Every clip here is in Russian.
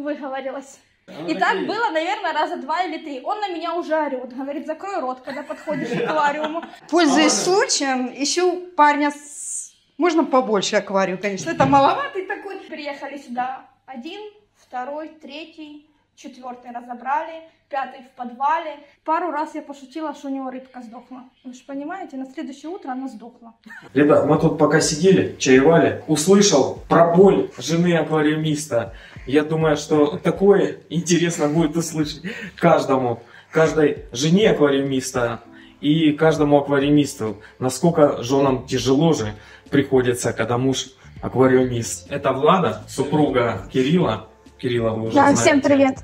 выговорилась. И так было, наверное, раза 2 или 3. Он на меня уже орет, говорит, закрой рот, когда подходишь к аквариуму. Пользуясь случаем, ищу парня с... Можно побольше аквариум, конечно, это маловатый такой. Приехали сюда 1, 2, 3, 4 разобрали, 5 в подвале. Пару раз я пошутила, что у него рыбка сдохла. Вы же понимаете, на следующее утро она сдохла. Ребят, мы тут пока сидели, чаевали, услышал про боль жены аквариумиста. Я думаю, что такое интересно будет услышать каждой жене аквариумиста и каждому аквариумисту. Насколько женам тяжело же приходится, когда муж аквариумист. Это Влада, супруга Кирилла. Кирилла вы уже знаете. Всем привет.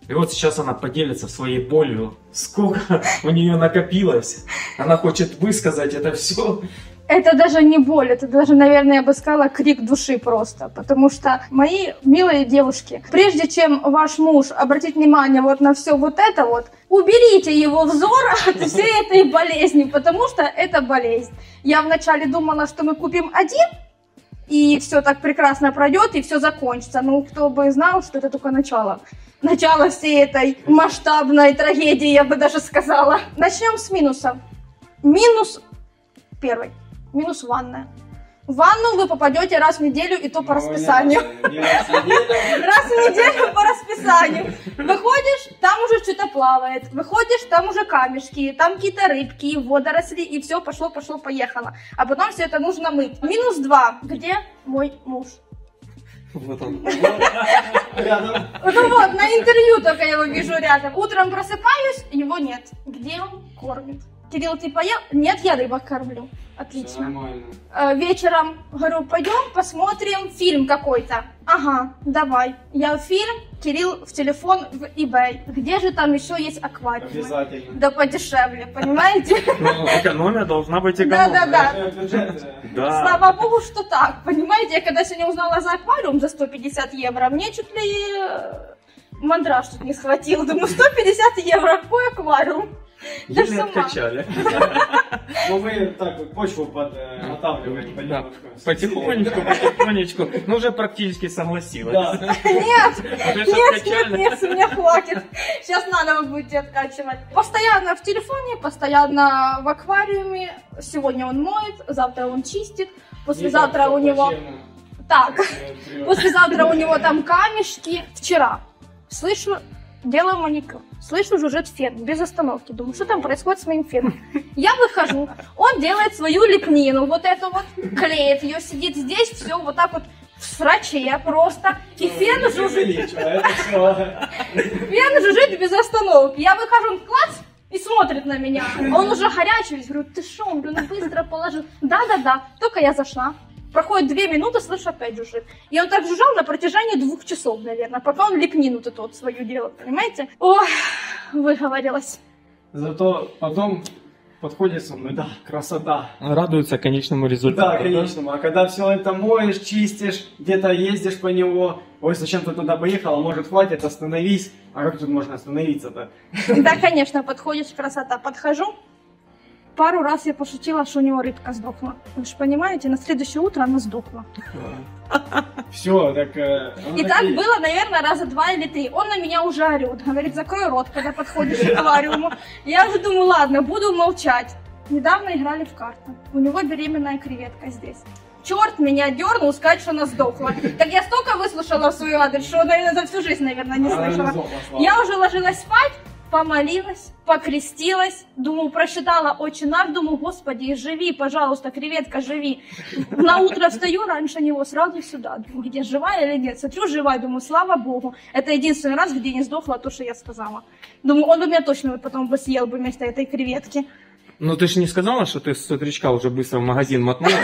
И вот сейчас она поделится своей болью. Сколько у нее накопилось. Она хочет высказать это все. Это даже не боль, это даже, наверное, я бы сказала, крик души просто. Потому что, мои милые девушки, прежде чем ваш муж обратит внимание вот на все вот это вот, уберите его взор от всей этой болезни, потому что это болезнь. Я вначале думала, что мы купим один, и все так прекрасно пройдет, и все закончится. Ну, кто бы знал, что это только начало. Начало всей этой масштабной трагедии, я бы даже сказала. Начнем с минусов. Минус первый. Минус ванная. В ванну вы попадете раз в неделю, и то по расписанию. Раз в неделю по расписанию. Выходишь, там уже что-то плавает. Выходишь, там уже камешки, там какие-то рыбки, водоросли, и все, пошло, поехало. А потом все это нужно мыть. Минус 2. Где мой муж? Вот он. Рядом. Ну вот, на интервью только я его вижу рядом. Утром просыпаюсь, его нет. Где он кормит? Кирилл, ты поел? Нет, я рыбок кормлю. Отлично. Вечером говорю, пойдем посмотрим фильм какой-то. Ага, давай. Я в фильм, Кирилл в телефон в eBay. Где же там еще есть аквариум? Обязательно. Да подешевле, понимаете? Ну, экономия должна быть экономия. Да. Слава богу, что так. Понимаете, я когда сегодня узнала за аквариум за 150 евро, мне чуть ли мандраж тут не схватил. Думаю, 150 евро, какой аквариум? Еле откачали. Ну вы так почву подготавливаете понемножку. Потихонечку. Ну уже практически согласилась. Нет, у меня хватит. Сейчас надо вы будете откачивать. Постоянно в телефоне, постоянно в аквариуме. Сегодня он моет, завтра он чистит. Послезавтра у него... Так, послезавтра у него там камешки. Вчера, слышу, делаю маникюр. Слышу, жужжит фен без остановки. Думаю, что там происходит с моим феном? Я выхожу, он делает свою лепнину, вот эту вот, клеит ее, сидит здесь, все вот так вот в сраче просто. И фен жужжит. Фен жужжит без остановки. Я выхожу, он класс, и смотрит на меня. Он уже горячий, весь, говорю, ты шо, он, блин, быстро положил. Да, только я зашла. Проходит 2 минуты, слышу, опять жужжит. И он так жужжал на протяжении 2 часов, наверное, пока он лепнину вот эту вот свою делал, понимаете? Ой, выговорилась. Зато потом подходит со мной, да, красота. Радуется конечному результату. Да, конечному. А когда все это моешь, чистишь, где-то ездишь по него, ой, зачем ты туда поехал, может хватит, остановись. А как тут можно остановиться-то? Да, конечно, подходишь, красота. Подхожу. Пару раз я пошутила, что у него рыбка сдохла. Вы же понимаете, на следующее утро она сдохла. Все, так... И так было, наверное, раза 2 или 3. Он на меня уже орет, говорит, закрой рот, когда подходишь к аквариуму. Я уже думаю, ладно, буду молчать. Недавно играли в карты. У него беременная креветка здесь. Черт меня дернул сказать, что она сдохла. Так я столько выслушала в свой адрес, что, наверное, за всю жизнь, наверное, не слышала. Я уже ложилась спать, помолилась, покрестилась, думаю, прочитала «Отче наш», думаю, Господи, живи, пожалуйста, креветка, живи. На утро встаю раньше него, сразу сюда, думаю, где, живая или нет? Смотрю, живая, думаю, слава Богу. Это единственный раз, где не сдохла то, что я сказала. Думаю, он бы меня точно потом бы съел бы вместо этой креветки. Ну ты же не сказала, что ты с утречка уже быстро в магазин мотнула,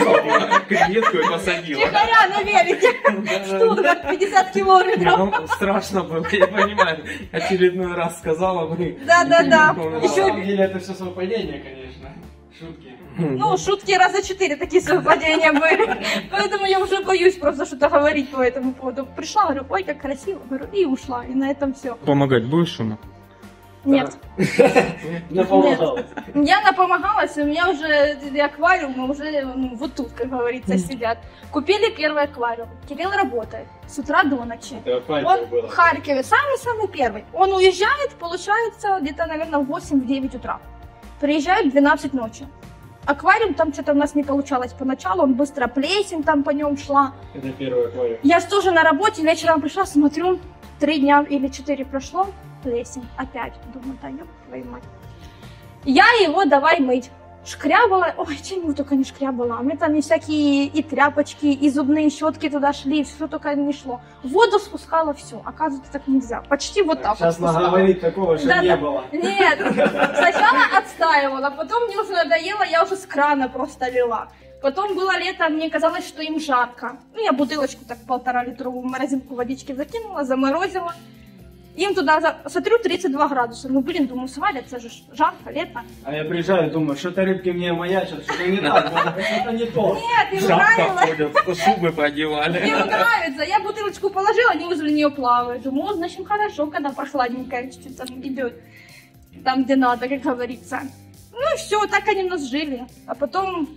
креветку и посадила? Тихоря на велике, штука 50 километров. Ну, страшно было, я понимаю. Очередной раз сказала бы. Да. На самом деле это все совпадение, конечно. Шутки. Ну, шутки раза 4 такие совпадения были. Поэтому я уже боюсь просто что-то говорить по этому поводу. Пришла, говорю, ой, как красиво, говорю, и ушла. И на этом все. Помогать будешь ему? Нет. Напомогал. Я напомогалась, у меня уже аквариумы уже вот тут, как говорится, сидят. Купили первый аквариум. Кирилл работает с утра до ночи. Это в Он Харькове было. в Харькове, самый-самый первый. Он уезжает, получается, где-то, наверное, в 8-9 утра. Приезжает в 12 ночи. Аквариум там что-то у нас не получалось поначалу, он быстро плесень там по нем шла. Это первый аквариум. Я тоже на работе, вечером пришла, смотрю, 3 дня или 4 прошло, плесень опять. Думаю, да ёб твою мать. Я его давай мыть. Шкрябала, ой, чем его только не шкрябала. У меня там и всякие и тряпочки, и зубные щетки туда шли, все только не шло. Воду спускала, все. Оказывается, так нельзя. Почти вот так Сейчас вот спускала. наговорить такого, что Да, не да. было. Нет, сначала отстаивала, потом мне уже надоело, я уже с крана просто лила. Потом было лето, мне казалось, что им жарко. Ну, я бутылочку так 1,5-литровую в морозилку водички закинула, заморозила. Им туда, смотрю, 32 градуса. Ну, блин, думаю, свалится же, жарко, лето. А я приезжаю и думаю, что-то рыбки мне маячат, что-то не так, что-то не то. Нет, им Шапка нравилось. ходят, шубы поодевали. Им нравится. Я бутылочку положила, они возле нее плавают. Думаю, значит, хорошо, когда прохладненькая чуть-чуть там идет. Там, где надо, как говорится. Ну и все, так они у нас жили. А потом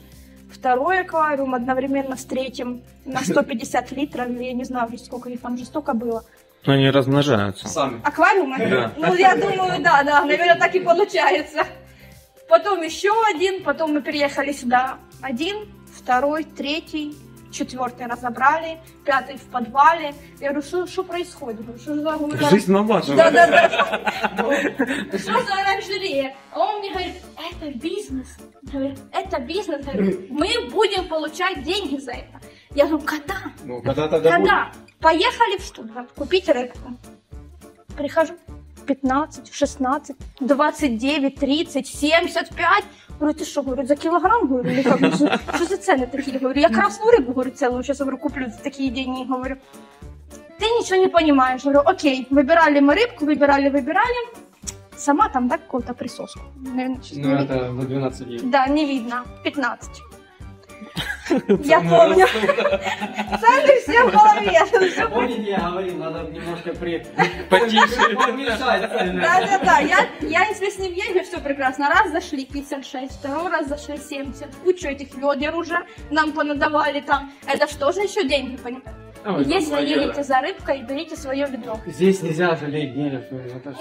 второй аквариум одновременно с третьим на 150 литров. Я не знаю, сколько их там же столько было. Но они размножаются. Сами. Аквариумы? Да. Ну, я думаю, да, наверное, так и получается. Потом еще один, потом мы переехали сюда. 1, 2, 3, 4 разобрали, 5 в подвале. Я говорю, что происходит? Говорю, что за говорю, Жизнь налажена. да. Что за оранжерея? А он мне говорит, это бизнес. Говорит, это бизнес. Говорю, мы будем получать деньги за это. Я говорю, когда? Ну, когда-то да будет. Когда? Поехали в Штутгарт купить рыбку. Прихожу. 15, 16, 29, 30, 75. Говорю, ты что, говорю, за килограмм? Говорю, или как? Что за цены такие? Говорю, я красную рыбу, говорю, целую сейчас, говорю, куплю за такие деньги. Говорю, ты ничего не понимаешь. Говорю, окей, выбирали мы рыбку, выбирали. Сама там, да, какую-то присоску. Наверное, сейчас Ну, не видно. это за 12 дней. Да, не видно. 15. Я помню. Цены все в голове. Помните, я говорил, надо немножко Потише. помешать цены. Да. Я если с ним езжу, все прекрасно. Раз зашли 56, второй раз зашли 70. Кучу этих ведер уже нам понадавали там. Это что же еще деньги, понимаете? Если едете за рыбкой, берите свое ведро. Здесь нельзя жалеть денег. Это ж-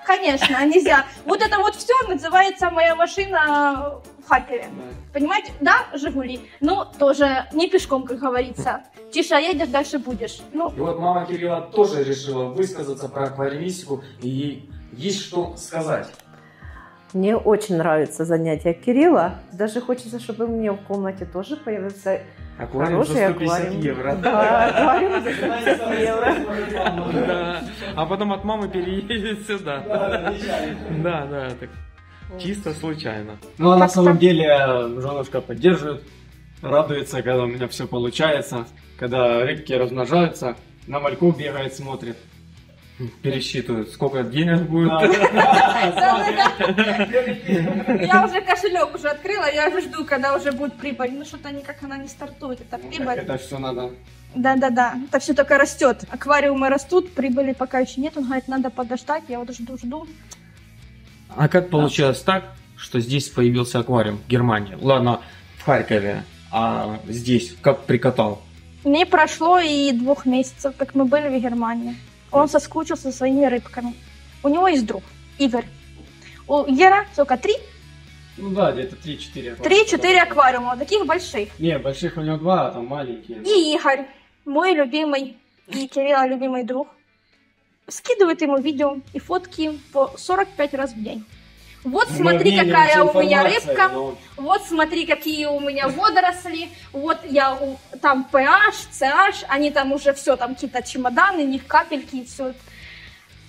Конечно, нельзя. Вот это вот все называется моя машина в Харькове. Да. Понимаете? Да, Жигули. Ну, тоже не пешком, как говорится. Тише едешь, дальше будешь. Ну, И вот мама Кирилла тоже решила высказаться про аквариумистику, и ей есть что сказать. Мне очень нравится занятие Кирилла. Даже хочется, чтобы мне в комнате тоже появился Аквариум за хороший 150 аквариум. евро. Да, аквариум за 150 евро. Да. А потом от мамы переедет сюда. Да, так чисто случайно. Ну, а на самом деле, женушка поддерживает, радуется, когда у меня все получается, когда рыбки размножаются, на мальку бегает, смотрит. Пересчитывают, сколько денег будет. я уже кошелек уже открыла, я уже жду, когда уже будет прибыль. Ну, что-то никак она не стартует, это прибыль. Это все надо. Да, это все только растет. Аквариумы растут, прибыли пока еще нет. Он говорит, надо подождать, я вот жду. А как получилось так, что здесь появился аквариум в Германии? Ладно, в Харькове, а здесь как прикатал? Не прошло и 2 месяцев, как мы были в Германии. Он соскучился со своими рыбками. У него есть друг, Игорь. У Гера сколько, 3? Ну да, где-то 3-4. 3-4 аквариума, вот таких больших. Не, больших у него 2, а там маленькие. И Игорь, мой любимый и Кирилла любимый друг, скидывает ему видео и фотки по 45 раз в день. Вот смотри, какая у меня рыбка, вот смотри, какие у меня водоросли, вот я там PH, CH, они там уже все, там какие-то чемоданы, у них капельки и все.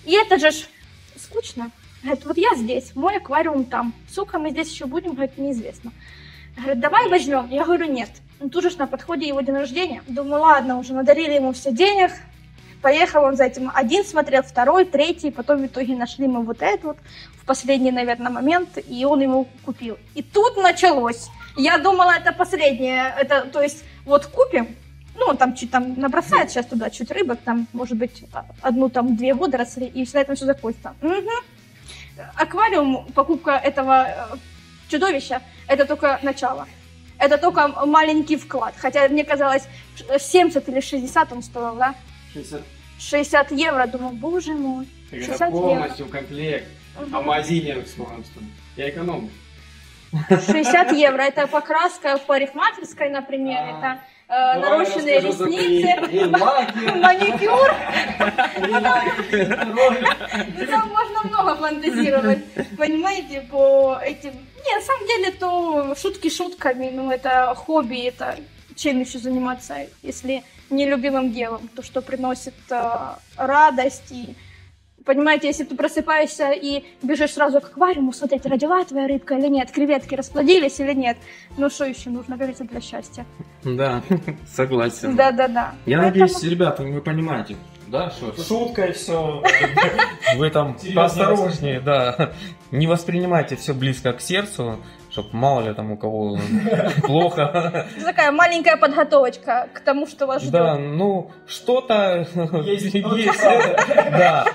И это же ж скучно. Говорит, вот я здесь, мой аквариум там. Сколько мы здесь еще будем, говорит, неизвестно. Говорит, давай возьмем. Я говорю, нет. Ну, тут же на подходе его день рождения. Думаю, ладно, уже надарили ему все денег. Поехал он за этим. 1 смотрел, 2, 3. Потом в итоге нашли мы вот этот вот в последний, наверное, момент. И он его купил. И тут началось. Я думала, это последнее. Это, то есть, вот купим. Ну, он там чуть там набросает сейчас туда чуть рыбок. Там, может быть, 1-2 водоросли. И на этом все закончится. Угу. аквариум, покупка этого чудовища, это только начало. Это только маленький вклад. Хотя мне казалось, 70 или 60 он стоил, да? 60 евро. Думаю, боже мой, 60 Это евро. полностью комплект. А в магазине сколько он стоит? Я экономлю. 60 евро. Это покраска в парикмахерской, например. Это нарощенные ресницы, маникюр. Ну, там можно много фантазировать, понимаете, по этим... Не, на самом деле, то шутки шутками, но это хобби, это чем еще заниматься, если не любимым делом, то, что приносит радость и... Понимаете, если ты просыпаешься и бежишь сразу к аквариуму, смотреть, родила твоя рыбка или нет, креветки расплодились или нет, ну что еще нужно, говорится, для счастья. Да, согласен. Да-да-да. Я Поэтому... надеюсь, ребята, вы понимаете, да, что шуткой все. Вы там поосторожнее, да. Не воспринимайте все близко к сердцу, чтобы мало ли там у кого плохо. Такая маленькая подготовочка к тому, что вас ждет. Да, ну, что-то есть. Да,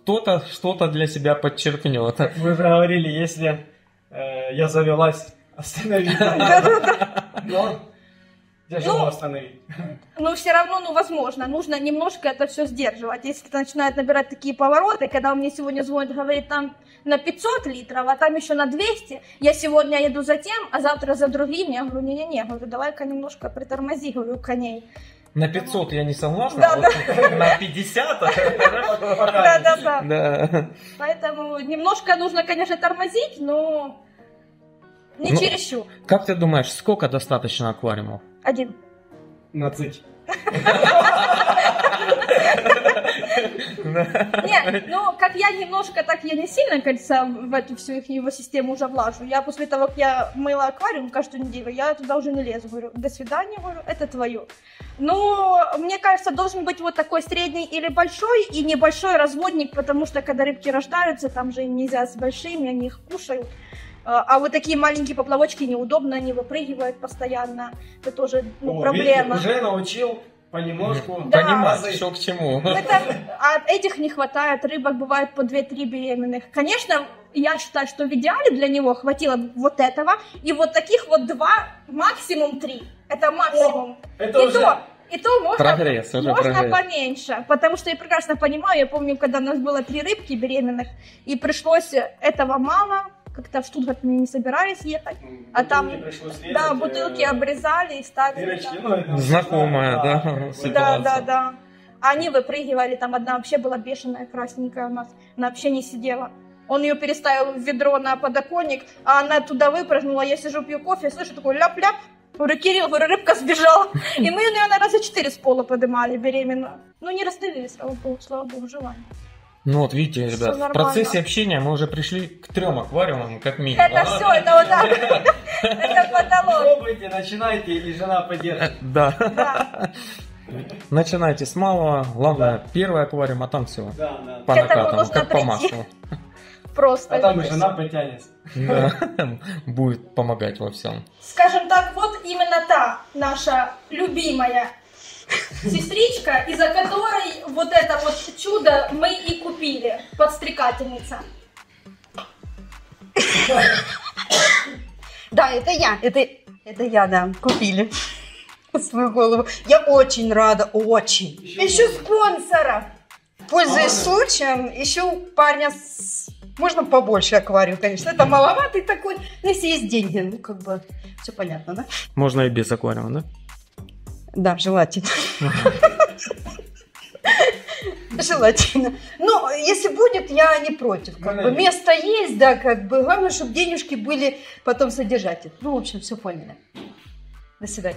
кто-то что-то для себя подчеркнет. Вы же говорили, если я завелась, остановить. Но тяжело остановить. Но все равно, ну, возможно, нужно немножко это все сдерживать. Если это начинает набирать такие повороты, когда мне сегодня звонит, говорит, там на 500 литров, а там еще на 200, я сегодня еду за тем, а завтра за другим, я говорю, не-не-не, говорю, давай-ка немножко притормози, говорю, коней. На 500 я не согласна, Да, а вот на 50. Да-да-да. Да. Поэтому немножко нужно, конечно, тормозить, но не Ну, чересчур. Как ты думаешь, сколько достаточно аквариумов? 1. Нацить. Нет, ну, как я немножко, так я не сильно, кажется, в эту всю их его систему уже влажу. Я после того, как я мыла аквариум каждую неделю, я туда уже не лезу. Говорю, до свидания, говорю, это твое. Но мне кажется, должен быть вот такой средний или большой, и небольшой разводник, потому что когда рыбки рождаются, там же им нельзя с большими, они их кушают. А вот такие маленькие поплавочки неудобно, они выпрыгивают постоянно. Это тоже проблема. Видите, уже научил понемножку. Да. Понимать, что к чему. А этих не хватает, рыбок бывает по 2-3 беременных. Конечно, я считаю, что в идеале для него хватило вот этого, и вот таких вот 2, максимум 3. Это максимум. И то можно, Прогресс, уже можно прогресс. поменьше, потому что я прекрасно понимаю, я помню, когда у нас было 3 рыбки беременных, и пришлось этого мало, как-то в Штутгарт мы не собирались ехать, а там, да, бутылки обрезали и ставили. Знакомая, да, ситуация. Да. Они выпрыгивали, там одна вообще была бешеная, красненькая у нас, она вообще не сидела. Он ее переставил в ведро на подоконник, а она туда выпрыгнула, я сижу, пью кофе, слышу такой ляп-ляп, говорю, Кирилл, говорю, рыбка сбежала. И мы ее, наверное, раза 4 с пола поднимали беременную. Ну, не раздавили, слава богу, желание. Ну вот видите, Всё ребят, в нормально. процессе общения мы уже пришли к 3 аквариумам, как минимум. Это все, это вот так. Это потолок. Пробуйте, начинайте, и жена поддержит. Да. Да. Начинайте с малого, главное, 1 аквариум, а там все Да. по К этому накатам, нужно как по прийти. маслу. Просто. А там и жена потянется. Да. Будет помогать во всем. Скажем так, вот именно та наша любимая сестричка, из-за которой вот это вот чудо мы и купили, подстрекательница. Да, это я. Это я, да, купили свою голову. Я очень рада, очень. Ищу спонсора. Пользуясь случаем, ищу парня с... Можно побольше аквариум, конечно. Это маловатый такой, но если есть деньги, ну, как бы, все понятно, да? Можно и без аквариума, да? Да, желательно. Желательно. Но если будет, я не против. Как бы. Место есть, да, как бы. Главное, чтобы денежки были потом содержать. Ну, в общем, все поняли. До свидания.